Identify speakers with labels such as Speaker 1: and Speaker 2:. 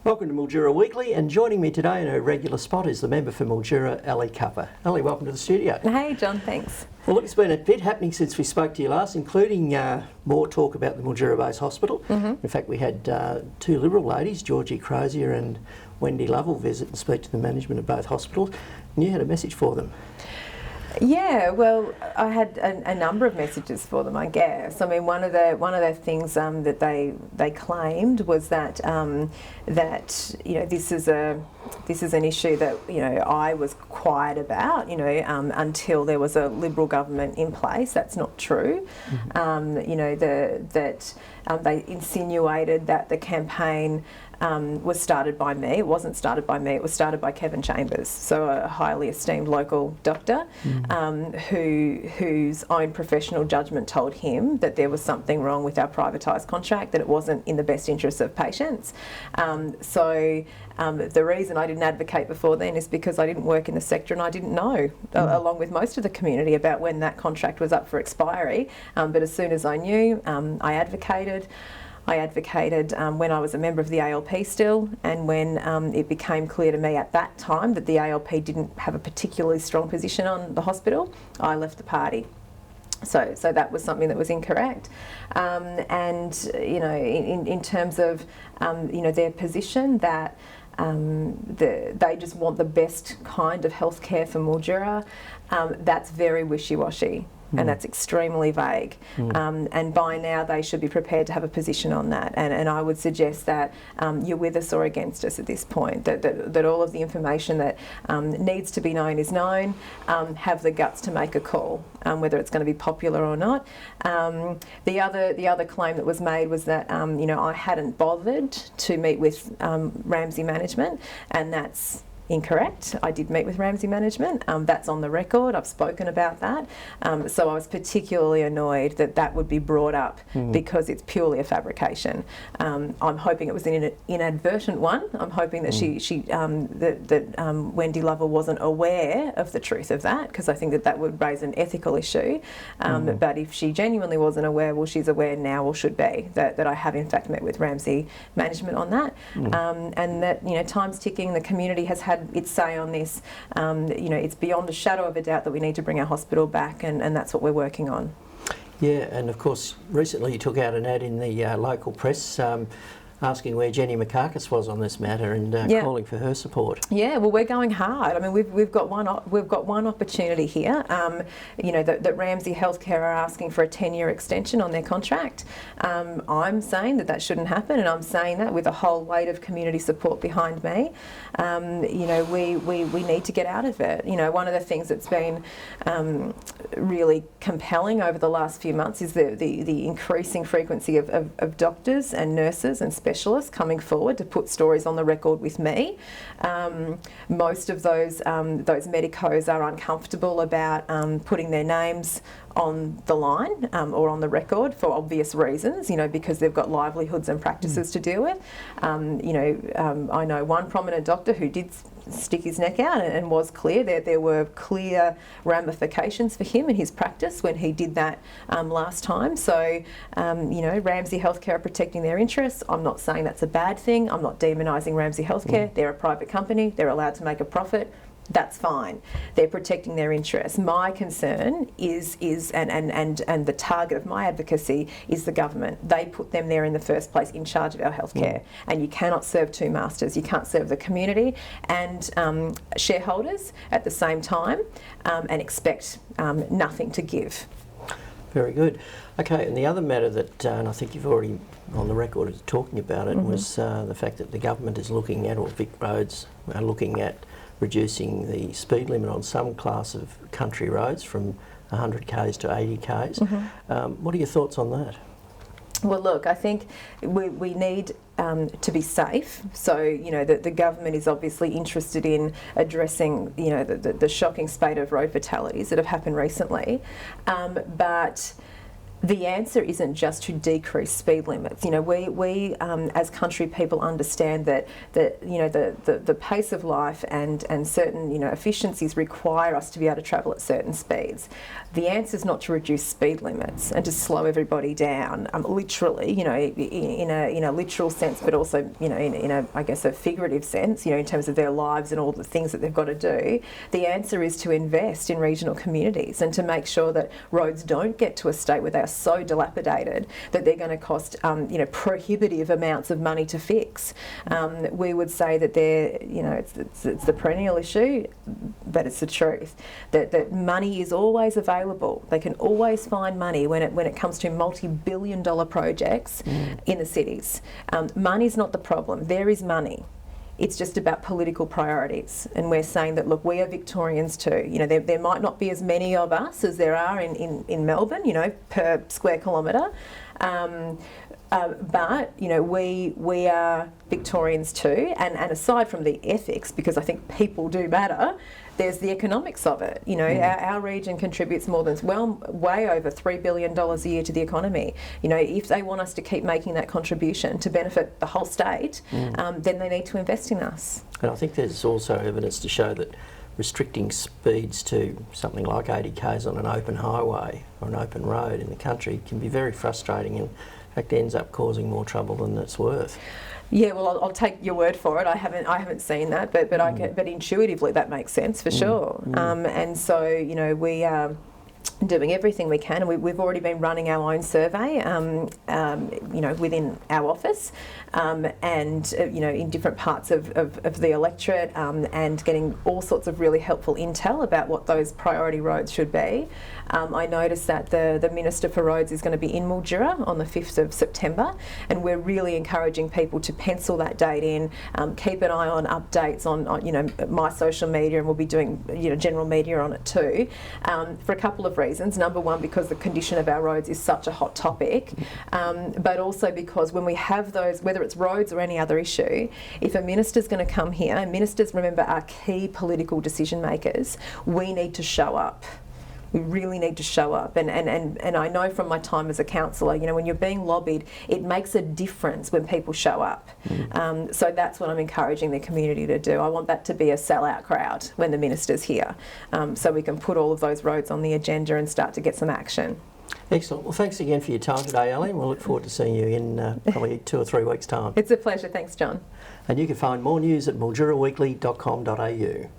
Speaker 1: Welcome to Mildura Weekly, and joining me today in her regular spot is the member for Mildura, Ali Cupper. Ali, welcome to the studio.
Speaker 2: Hey John, thanks.
Speaker 1: Well, look, it's been a bit happening since we spoke to you last, including more talk about the Mildura Base Hospital. In fact, we had two Liberal ladies, Georgie Crozier and Wendy Lovell, visit and speak to the management of both hospitals, and you had a message for them.
Speaker 2: Yeah, well, I had a number of messages for them, I guess. I mean, one of the things that they claimed was that this is an issue that I was quiet about until there was a Liberal government in place. That's not true. They insinuated that the campaign was started by me. It wasn't started by me, it was started by Kevin Chambers, so a highly esteemed local doctor whose own professional judgment told him that there was something wrong with our privatised contract, that it wasn't in the best interests of patients. The reason I didn't advocate before then is because I didn't work in the sector and I didn't know, along with most of the community, about when that contract was up for expiry. But as soon as I knew, I advocated. When I was a member of the ALP still, and when it became clear to me at that time that the ALP didn't have a particularly strong position on the hospital, I left the party. So that was something that was incorrect. In terms of their position that they just want the best kind of healthcare for Mildura, that's very wishy-washy. And that's extremely vague. And by now they should be prepared to have a position on that. And I would suggest that you're with us or against us at this point, that all of the information that needs to be known is known, have the guts to make a call, whether it's going to be popular or not. The other claim that was made was that I hadn't bothered to meet with Ramsay management, and that's incorrect. I did meet with Ramsay management. That's on the record. I've spoken about that. So I was particularly annoyed that would be brought up because it's purely a fabrication. I'm hoping it was an inadvertent one. I'm hoping that Wendy Lovell wasn't aware of the truth of that, because I think that would raise an ethical issue. But if she genuinely wasn't aware, well, she's aware now, or should be, that I have in fact met with Ramsay management on that. And that time's ticking. The community has had its say on this. It's beyond a shadow of a doubt that we need to bring our hospital back, and that's what we're working on.
Speaker 1: Yeah, and of course recently you took out an ad in the local press asking where Jenny Mikakis was on this matter, and calling for her support. Yeah,
Speaker 2: well, we're going hard. I mean, we've got one opportunity here. That Ramsay Healthcare are asking for a 10-year extension on their contract. I'm saying that shouldn't happen, and I'm saying that with a whole weight of community support behind me. We need to get out of it. One of the things that's been really compelling over the last few months is the increasing frequency of doctors and nurses and specialists coming forward to put stories on the record with me. Most of those medicos are uncomfortable about putting their names on the line or on the record for obvious reasons, because they've got livelihoods and practices to deal with. I know one prominent doctor who did stick his neck out and was clear that there were clear ramifications for him and his practice when he did that last time. So, Ramsay Healthcare are protecting their interests. I'm not saying that's a bad thing. I'm not demonising Ramsay Healthcare. They're a private company. They're allowed to make a profit. That's fine. They're protecting their interests. My concern is and the target of my advocacy is the government. They put them there in the first place in charge of our healthcare, and you cannot serve two masters. You can't serve the community and shareholders at the same time and expect nothing to give.
Speaker 1: Very good. Okay, and the other matter that, and I think you've already on the record talking about it, was the fact that the government is looking at, or Vic Roads are looking at, reducing the speed limit on some class of country roads from 100 k's to 80 k's. What are your thoughts on that?
Speaker 2: Well, look, I think we need to be safe. So, the government is obviously interested in addressing, the shocking spate of road fatalities that have happened recently. But the answer isn't just to decrease speed limits. You know, we as country people understand that you know the pace of life and certain, you know, efficiencies require us to be able to travel at certain speeds. The answer is not to reduce speed limits and to slow everybody down, literally, you know, in a literal sense, but also, you know, in a I guess a figurative sense, you know, in terms of their lives and all the things that they've got to do. The answer is to invest in regional communities and to make sure that roads don't get to a state where they are so dilapidated that they're going to cost you know, prohibitive amounts of money to fix. We would say that they're, you know, it's the perennial issue, but it's the truth that money is always available. They can always find money when it comes to multi-billion-dollar projects in the cities. Money's not the problem. There is money. It's just about political priorities, and we're saying that, look, we are Victorians too. You know, there might not be as many of us as there are in Melbourne, you know, per square kilometre, but you know, we are Victorians too. And aside from the ethics, because I think people do matter, there's the economics of it. You know, our region contributes more than, way over $3 billion a year to the economy. You know, if they want us to keep making that contribution to benefit the whole state, then they need to invest in us.
Speaker 1: And I think there's also evidence to show that restricting speeds to something like 80 k's on an open highway or an open road in the country can be very frustrating, and in fact ends up causing more trouble than it's worth.
Speaker 2: Yeah, well, I'll take your word for it. I haven't seen that, but intuitively that makes sense for sure. And so, you know, we are doing everything we can, and we've already been running our own survey, you know, within our office, and you know, in different parts of the electorate, and getting all sorts of really helpful intel about what those priority roads should be. I noticed that the Minister for Roads is going to be in Mildura on the 5th of September, and we're really encouraging people to pencil that date in. Keep an eye on updates on you know, my social media, and we'll be doing, you know, general media on it too, for a couple of reasons. Number one, because the condition of our roads is such a hot topic, but also because when we have those, whether it's roads or any other issue, if a minister's going to come here, and ministers, remember, are key political decision makers, we need to show up. We really need to show up, and I know from my time as a councillor, you know, when you're being lobbied, it makes a difference when people show up. So that's what I'm encouraging the community to do. I want that to be a sellout crowd when the minister's here, so we can put all of those roads on the agenda and start to get some action.
Speaker 1: Excellent. Well, thanks again for your time today, Ellie. We'll look forward to seeing you in probably 2 or 3 weeks' time.
Speaker 2: It's a pleasure. Thanks, John.
Speaker 1: And you can find more news at milduraweekly.com.au.